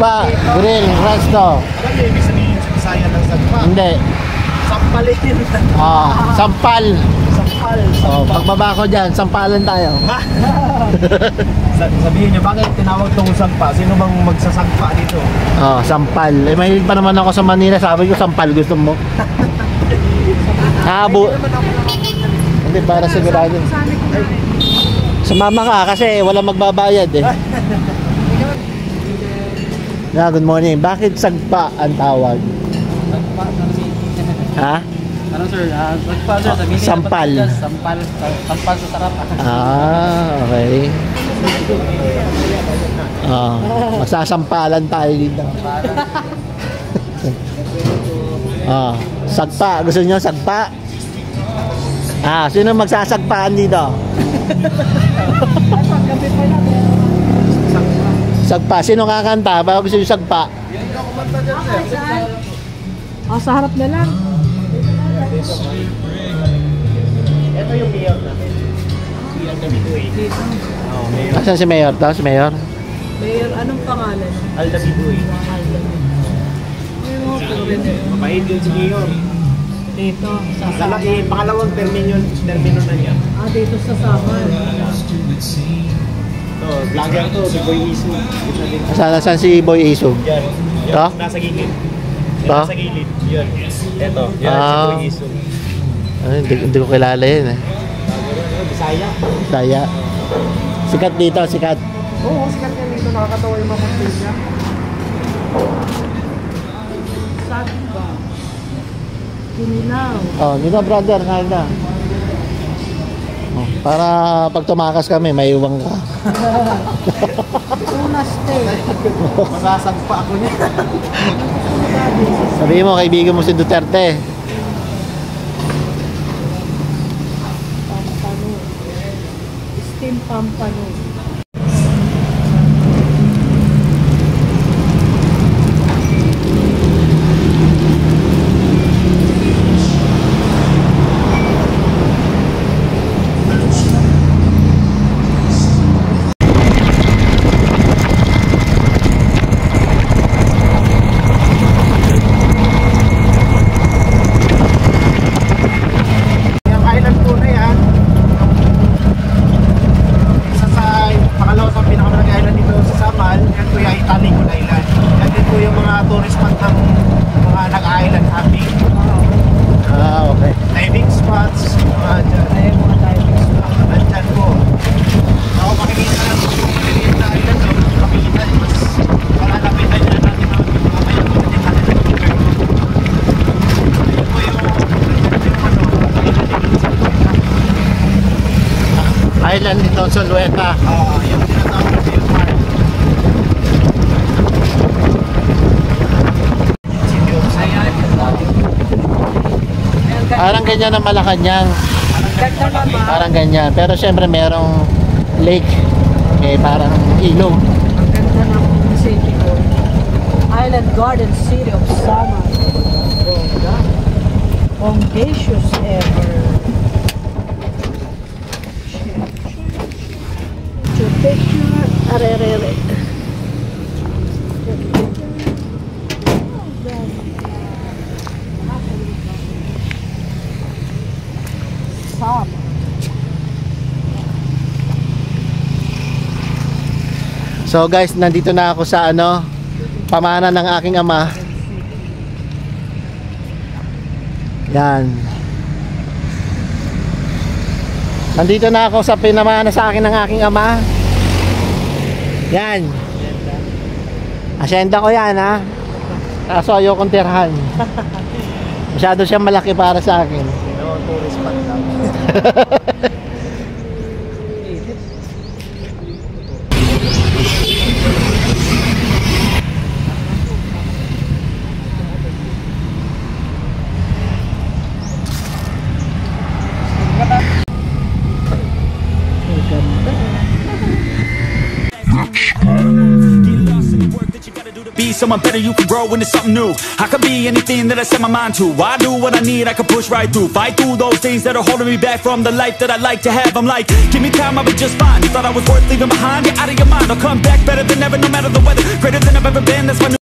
Sagpa, grill, resto. Alam niyo ibig sabihin sa Bisaya ng sagpa? Hindi. Sampalin. Sampal. Sampal. Pagbaba ko dyan, sampalan tayo. Sabihin niyo, bakit tinawag itong sagpa? Sino bang magsasagpa dito? Sampal. Mahilig pa naman ako sa Manila. Sabi ko, sampal gusto mo. Hindi, para sigurado. Sumama ka kasi walang magbabayad eh. Good morning. Bakit sagpa ang tawag? Sagpa, ha? ano sir? Sagpa sir, sabihin sampal. Sampal sa sarap. Okay. Magsasampalan tayo dito. Sagpa. Gusto niyo sagpa? Sino magsasagpaan dito? Sagpa. Sino kakanta? Bago gusto niyo sagpa? Sa harap na lang. Ito yung mayor na. Mayor Davidoy. Asan si Mayor? Si Mayor? Mayor, anong pangalan? Al Davidoy. Mabait yun si Mayor. Dito, sa Lalaki, pangalawang termino na niya. dito sa Samar. Vlogger to, si Boy Isog. Saan si Boy Isog? Yan. Ito? Nasa gilid. Ito? Nasa gilid. Yan. Ito. Yan si Boy Isog. Hindi ko kilala yun eh. Bisaya. Bisaya. Sikat dito, sikat. Oo, sikat yan dito. Nakakatawa yung mga content niya. Sabi ba? Kinilaw. Dito brother, kain na. Para pag tumakas kami, may iwang ka. Una stay. Masasagpa ako niya. Sabihin mo, kaibigan mo si Duterte. Pampano. Steam Pampano. Island dito sa Lueta. Yung tinatawag na yung park. Parang ganyan ang Malacanang. Parang ganyan. Pero syempre merong lake. Parang ilog. Ang ganda ng city ko. Island Garden City of Samar. Audacious ever. Picture, arerere. Samar. So guys, nandito na ako sa pamana ng aking ama. Yan. Nandito na ako sa pinamana sa akin ng aking ama. Yan. Asyenda ko yan ha. Kaso ayokong tirhan. Masyado siyang malaki para sa akin. Tourist spot lang. someone better, you can grow into something new. I could be anything that I set my mind to. I do what I need, I can push right through. Fight through those things that are holding me back from the life that I like to have. I'm like, give me time, I'll be just fine. You thought I was worth leaving behind? Get out of your mind, I'll come back better than ever, no matter the weather. Greater than I've ever been, that's my new